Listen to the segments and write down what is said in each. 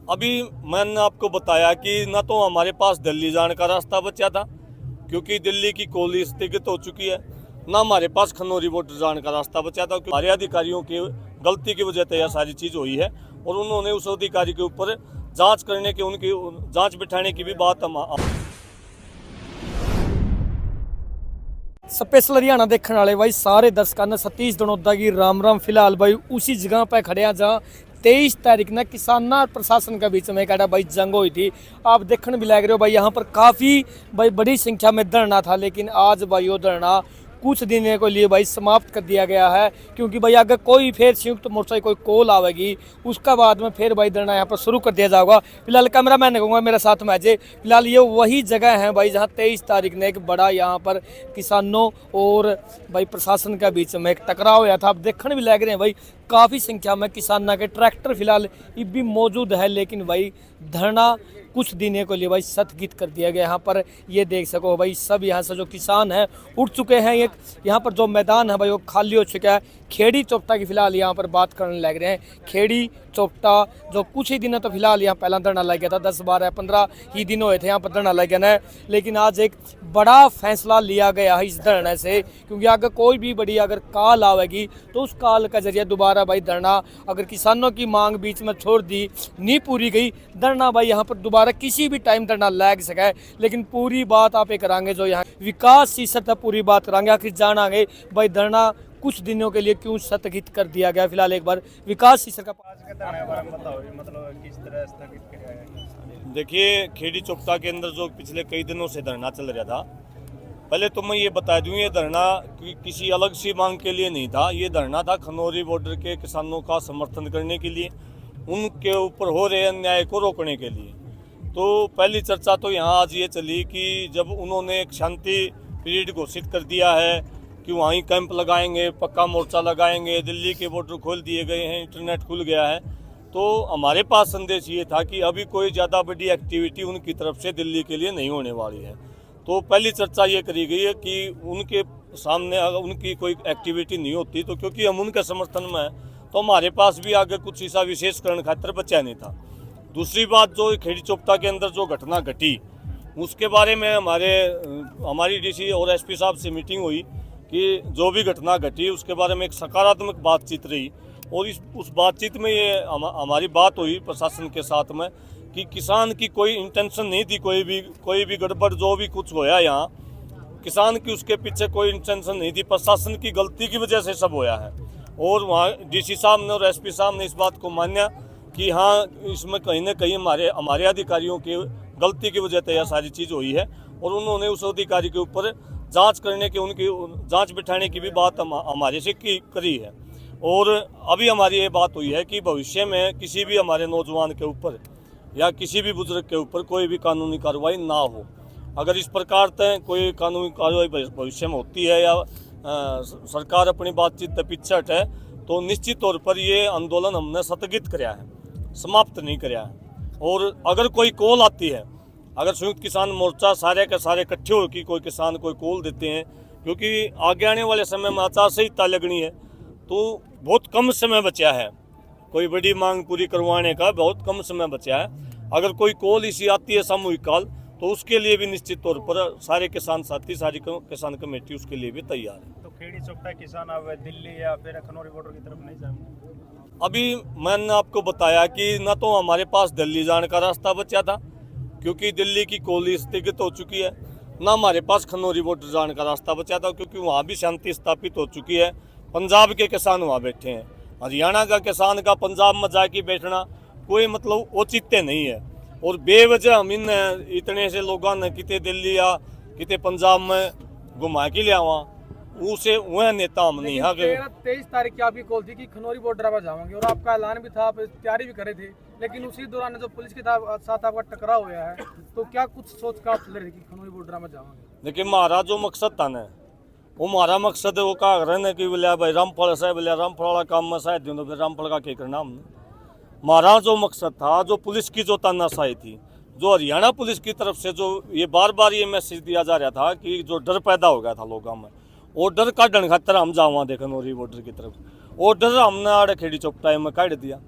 अभी मैंने आपको बताया कि न तो हमारे पास दिल्ली जाने का रास्ता बचा था क्योंकि दिल्ली की कोली स्थगित हो चुकी है, न हमारे पास खनौरी बॉर्डर जाने का रास्ता बचा था क्योंकि हमारे अधिकारियों की गलती की वजह से यह सारी चीज़ हुई है और उन्होंने उस अधिकारी के ऊपर जांच करने की, उनकी जांच बिठाने की भी बात स्पेशल हरियाणा देखने वाले भाई सारे दर्शकों ने सतीश दनोदा की राम राम। फिलहाल भाई उसी जगह पे खड़े हैं जहाँ 23 तारीख ने किसान और प्रशासन के बीच में एक भाई जंग हुई थी। आप देखने भी लग रहे हो भाई यहाँ पर काफ़ी भाई बड़ी संख्या में धरना था, लेकिन आज भाई वो धरना कुछ दिनों के लिए भाई समाप्त कर दिया गया है क्योंकि भाई अगर कोई फिर संयुक्त मोर्चा की कोई कॉल आवेगी उसका बाद में फिर भाई धरना यहाँ पर शुरू कर दिया जाएगा। फिलहाल कैमरा मैन कहूँगा मेरे साथ में अजय। फिलहाल ये वही जगह है भाई जहाँ 23 तारीख ने एक बड़ा यहाँ पर किसानों और भाई प्रशासन के बीच में एक टकराव हुआ था। आप देखने भी लग रहे हैं भाई काफ़ी संख्या में किसानों के ट्रैक्टर फिलहाल भी मौजूद है, लेकिन भाई धरना कुछ दिनों के लिए भाई स्थगित कर दिया गया। यहाँ पर ये देख सको भाई सब यहाँ से जो किसान हैं उठ चुके हैं। एक यहाँ पर जो मैदान है भाई वो खाली हो चुका है। खेड़ी चौपटा की फिलहाल यहाँ पर बात करने लग रहे हैं। खेड़ी चौपटा जो कुछ ही दिनों तो फिलहाल यहाँ पहला धरना लग गया था, 10-12-15 ही दिन हुए थे यहाँ पर धरना लग गया है, लेकिन आज एक बड़ा फैसला लिया गया है इस धरने से क्योंकि अगर कोई भी बड़ी अगर काल आवेगी तो उस काल का जरिए दोबारा भाई धरना, अगर किसानों की मांग बीच में छोड़ दी नहीं पूरी गई, धरना भाई यहाँ पर दोबारा किसी भी टाइम धरना लग सके। लेकिन पूरी बात आप ये कराएंगे जो यहाँ विकास शीर्षक तक पूरी बात कराएंगे, आखिर जानांगे भाई धरना कुछ दिनों के लिए क्यों स्थगित कर दिया गया। फिलहाल एक बार विकास शीर्षक का मतलब किस तरह स्थगित किया है। देखिए, खेड़ी चौपटा के अंदर जो पिछले कई दिनों से धरना चल रहा था, पहले तो मैं ये बता दूं ये धरना किसी अलग सी मांग के लिए नहीं था। ये धरना था खनौरी बॉर्डर के किसानों का समर्थन करने के लिए, उनके ऊपर हो रहे अन्याय को रोकने के लिए। तो पहली चर्चा तो यहाँ आज ये चली कि जब उन्होंने एक शांति पीरियड घोषित कर दिया है कि वहीं कैंप लगाएंगे, पक्का मोर्चा लगाएंगे, दिल्ली के बॉर्डर खोल दिए गए हैं, इंटरनेट खुल गया है, तो हमारे पास संदेश ये था कि अभी कोई ज़्यादा बड़ी एक्टिविटी उनकी तरफ से दिल्ली के लिए नहीं होने वाली है। तो पहली चर्चा ये करी गई है कि उनके सामने अगर उनकी कोई एक्टिविटी नहीं होती तो क्योंकि हम उनके समर्थन में हैं तो हमारे पास भी आगे कुछ ऐसा विशेषकरण खातर बचा नहीं था। दूसरी बात, जो खेड़ी चौपटा के अंदर जो घटना घटी उसके बारे में हमारी डीसी और एसपी साहब से मीटिंग हुई कि जो भी घटना घटी उसके बारे में एक सकारात्मक बातचीत रही और उस बातचीत में ये हमारी बात हुई प्रशासन के साथ में कि किसान की कोई इंटेंशन नहीं थी, कोई भी गड़बड़ जो भी कुछ होया यहाँ किसान की उसके पीछे कोई इंटेंशन नहीं थी, प्रशासन की गलती की वजह से सब होया है। और वहाँ डीसी साहब ने और एसपी साहब ने इस बात को मान्या कि हाँ इसमें कहीं ना कहीं हमारे अधिकारियों की गलती की वजह से यह सारी चीज़ हुई है और उन्होंने उस अधिकारी के ऊपर जांच करने की, उनकी जांच बिठाने की भी बात हमारे से करी है। और अभी हमारी ये बात हुई है कि भविष्य में किसी भी हमारे नौजवान के ऊपर या किसी भी बुजुर्ग के ऊपर कोई भी कानूनी कार्रवाई ना हो। अगर इस प्रकार से कोई कानूनी कार्रवाई भविष्य में होती है या सरकार अपनी बातचीत से पीछे हटे तो निश्चित तौर पर ये आंदोलन हमने स्थगित कराया है, समाप्त नहीं कराया है। और अगर कोई कॉल आती है, अगर संयुक्त किसान मोर्चा सारे के सारे इकट्ठे होकर कोई किसान कोई कॉल देते हैं, क्योंकि आगे आने वाले समय में आचार संहिता लगनी है तो बहुत कम समय बचा है, कोई बड़ी मांग पूरी करवाने का बहुत कम समय बचा है। अगर कोई कॉल इसी आती है सामूहिक काल तो उसके लिए भी निश्चित तौर पर सारे किसान साथी, सारी किसान कमेटी उसके लिए भी तैयार है। तो खेड़ी चौपटा किसान अब दिल्ली या फिर खनौरी बॉर्डर की तरफ नहीं जाएंगे। अभी मैंने आपको बताया कि न तो हमारे पास दिल्ली जाने का रास्ता बचा था क्योंकि दिल्ली की कोली स्थगित हो चुकी है, न हमारे पास खनौरी बॉर्डर जाने का रास्ता बचा था क्योंकि वहाँ भी शांति स्थापित हो चुकी है। पंजाब के किसान वहाँ बैठे हैं, हरियाणा का किसान का पंजाब में जाके बैठना कोई मतलब औचित्य नहीं है। और बेवजह हम इन इतने से लोगों ने किते दिल्ली या किते पंजाब में घुमा के लिया उसे वह नेता हम नहीं। 23 तारीख की आपकी कॉल थी कि खनौरी बॉर्डर पर जाओगे और आपका ऐलान भी था, आप तैयारी भी करे थे, लेकिन उसी दौरान जो पुलिस के साथ आपका टकराव हुआ है तो क्या कुछ सोच कर आप चल रहे कि खनौरी बॉर्डर में जाओगे। देखिए, हमारा जो मकसद था ना वो हमारा मकसद है वो कहा रहने की बोलिया भाई रामफल से बोलिया रामफल वाला काम में शायद तो फिर रामफल का क्या करना हमने। हमारा जो मकसद था, जो पुलिस की जो तानाशाही थी, जो हरियाणा पुलिस की तरफ से जो ये बार बार ये मैसेज दिया जा रहा था कि जो डर पैदा हो गया था लोगों में, वो डर काटने खातर हम जावा देखे खनौरी बॉर्डर की तरफ, वो डर हमने आड़े खेड़ी चौपटा में काट दिया।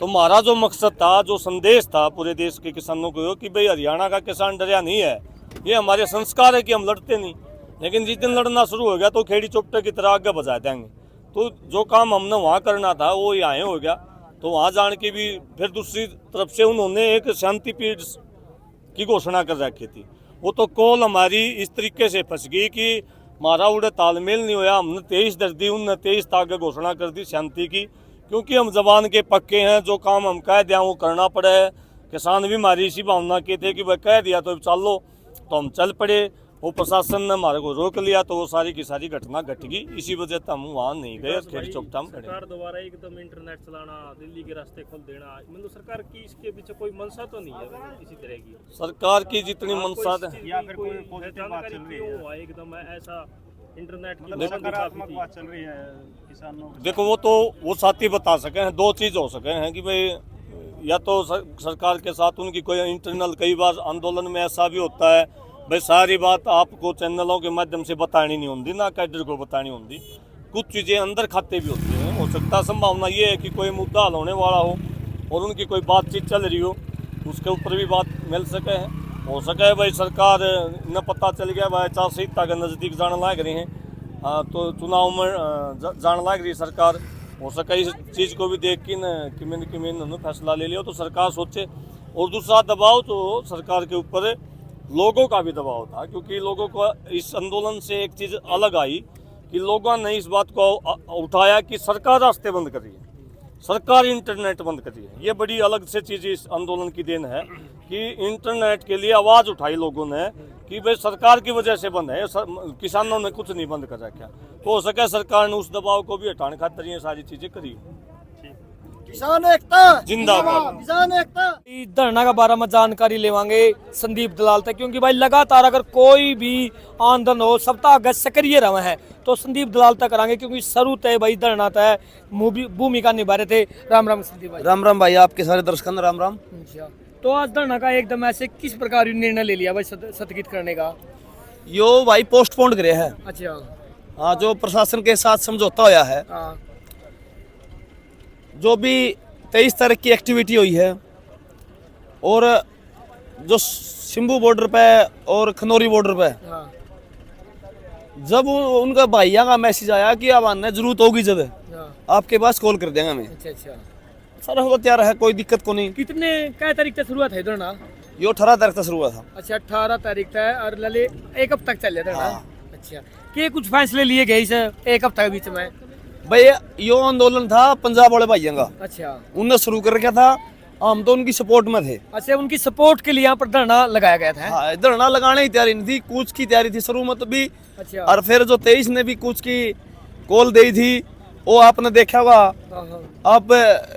तो हमारा जो मकसद था, जो संदेश था पूरे देश के किसानों को कि भाई हरियाणा का किसान डरा नहीं है, ये हमारे संस्कार है कि हम लड़ते नहीं, लेकिन जिस दिन लड़ना शुरू हो गया तो खेड़ी चौपटे की तरह आगे बजा देंगे। तो जो काम हमने वहाँ करना था वो यहाँ हो गया। तो वहाँ जान के भी फिर दूसरी तरफ से उन्होंने एक शांति पीठ की घोषणा कर रखी थी। वो तो कॉल हमारी इस तरीके से फंस गई कि हमारा उड़े तालमेल नहीं होया। हमने 23 दर दी, उनने 23 तारीख घोषणा कर दी शांति की, क्योंकि हम जबान के पक्के हैं। जो काम हम कह दिया वो करना पड़े है। किसान भी हमारी इसी भावना के थे कि वह कह दिया तो चलो, तो हम चल पड़े। वो प्रशासन ने हमारे को रोक लिया तो वो सारी की सारी घटना घट गई। इसी वजह से हम वहाँ नहीं गए, खेड़ी चौपटा में खड़े। सरकार दोबारा एकदम इंटरनेट चलाना, दिल्ली के रास्ते खोल देना, मतलब सरकार की इसके पीछे कोई मंशा तो नहीं है किसी तरह की? सरकार की जितनी मंशा है, या फिर कोई पॉजिटिव बात चल रही है? क्यों हुआ एकदम ऐसा इंटरनेट की मतलब सकारात्मक बात चल रही है किसानों के देखो वो तो वो साथी बता सके हैं। दो चीज़ हो सके हैं कि भाई या तो सरकार के साथ उनकी कोई इंटरनल, कई बार आंदोलन में ऐसा भी होता है भाई सारी बात आपको चैनलों के माध्यम से बतानी नहीं होती, ना कैडर को बतानी होती। कुछ चीज़ें अंदर खाते भी होती हैं। हो सकता संभावना ये है कि कोई मुद्दा हल होने वाला हो और उनकी कोई बातचीत चल रही हो, उसके ऊपर भी बात मिल सके है। हो सके भाई सरकार न पता चल गया भाई चार संहिता के नज़दीक जाने लग रही हैं, तो चुनाव में जाने लग रही सरकार। हो सके इस चीज़ को भी देख के न कि मैंने उन्होंने फैसला ले लिया तो सरकार सोचे। और दूसरा दबाव तो सरकार के ऊपर लोगों का भी दबाव था, क्योंकि लोगों को इस आंदोलन से एक चीज़ अलग आई कि लोगों ने इस बात को उठाया कि सरकार रास्ते बंद कर रही है, सरकार इंटरनेट बंद कर रही है। ये बड़ी अलग से चीज़ इस आंदोलन की देन है कि इंटरनेट के लिए आवाज़ उठाई लोगों ने कि भाई सरकार की वजह से बंद है, किसानों ने कुछ नहीं बंद कर रखा। तो हो सके सरकार ने उस दबाव को भी हटाने खातिर ये सारी चीज़ें करी। किसान एकता जिंदाबाद। किसान एकता। धरना का बारे में जानकारी लेवांगे संदीप दलाल तक, क्योंकि भाई लगातार अगर कोई भी आंदोलन हो सप्ताह अगस्त सक्रिय रहे हैं तो संदीप दलाल तक करांगे, क्योंकि शुरू तय भाई धरना तय भूमिका निभा रहे थे। राम राम संदीप भाई। राम राम भाई, आपके सारे दर्शकों राम राम। अच्छा, तो आज धरना का एकदम ऐसे किस प्रकार निर्णय ले लिया भाई स्थगित करने का? यो भाई पोस्टपोन करे है। अच्छा हाँ, जो प्रशासन के साथ समझौता होया है, हाँ, जो भी 23 तारीख की एक्टिविटी हुई है और जो शिम्बू बॉर्डर पे और खनौरी बॉर्डर पे हाँ, जब उनका भैया का मैसेज आया कि अब आने जरूरत होगी जब हाँ। आपके पास कॉल कर देंगे हमें। अच्छा अच्छा, सर हम तो तैयार है, कोई दिक्कत को नहीं। कितने क्या तारीख से शुरुआत है धरना? यो 18 तारीख से शुरू हुआ था। अच्छा 18 तारीख तक और लले एक हफ्ता तक चल जाता है। हाँ। अच्छा, के कुछ फैसले लिए गए इस एक हफ्ता के बीच में? भाई यो आंदोलन था पंजाब वाले भाइयों का, अच्छा उनने शुरू कर रखा था, हम तो उनकी सपोर्ट में थे। अच्छा, उनकी सपोर्ट के लिए यहाँ पर धरना लगाया गया था। हाँ, धरना लगाने की तैयारी नहीं थी, कूच की तैयारी थी शुरू में तो भी। अच्छा, और फिर जो 23 ने भी कूच की कॉल दी थी वो आपने देखा होगा। हाँ, हाँ। आप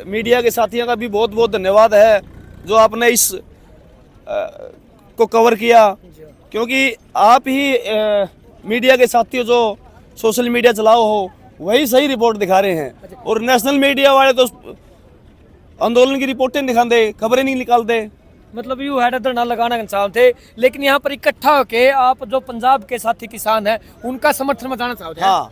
मीडिया के साथियों का भी बहुत बहुत धन्यवाद है जो आपने इस को कवर किया, अच्छा, क्योंकि आप ही मीडिया के साथियों जो सोशल मीडिया चलाओ हो वही सही रिपोर्ट दिखा रहे हैं। और नेशनल मीडिया वाले तो आंदोलन की रिपोर्टें दिखाते, खबरें नहीं निकालते। मतलब यू है धरना लगाना चाहते, लेकिन यहाँ पर इकट्ठा होके आप जो पंजाब के साथी किसान हैं उनका समर्थन में जाना चाहते हैं। हाँ,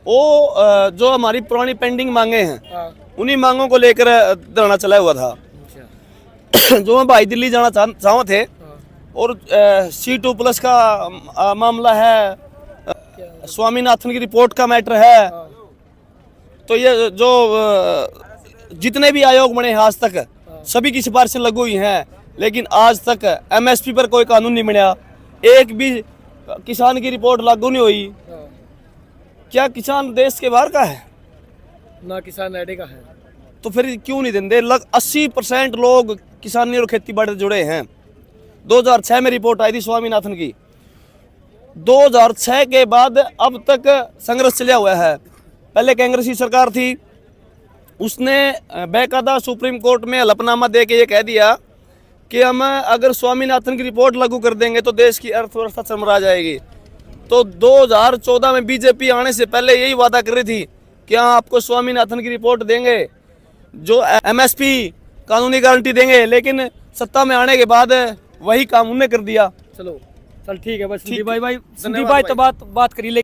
वो जो हमारी पुरानी पेंडिंग मांगे हैं हाँ, उन्हीं मांगों को लेकर धरना चला हुआ था। अच्छा, जो हम भाई दिल्ली जाना चाह थे हाँ, और C2+ का मामला है, स्वामीनाथन की रिपोर्ट का मैटर है। हाँ, तो ये जो जितने भी आयोग बने हैं आज तक सभी की सिफारिशें लागू हुई हैं, लेकिन आज तक MSP पर कोई कानून नहीं बना, एक भी किसान की रिपोर्ट लागू नहीं हुई। हाँ। क्या किसान देश के बाहर का है? ना किसान अड्डे का है। तो फिर क्यों नहीं देंगे? 80% लोग किसानी और खेती बाड़ी से जुड़े हैं। 2006 में रिपोर्ट आई थी स्वामीनाथन की। 2006 के बाद अब तक संघर्ष चला हुआ है। पहले कांग्रेस की सरकार थी, उसने बेकायदा सुप्रीम कोर्ट में हलफनामा दे के ये कह दिया कि हम अगर स्वामीनाथन की रिपोर्ट लागू कर देंगे तो देश की अर्थव्यवस्था चरमरा जाएगी। तो 2014 में बीजेपी आने से पहले यही वादा कर रही थी कि हाँ आपको स्वामीनाथन की रिपोर्ट देंगे, जो MSP कानूनी गारंटी देंगे, लेकिन सत्ता में आने के बाद वही काम उन्होंने कर दिया। चलो चल ठीक है बस। ठीक, संदीप भाई धन्यवाद तो बात करी।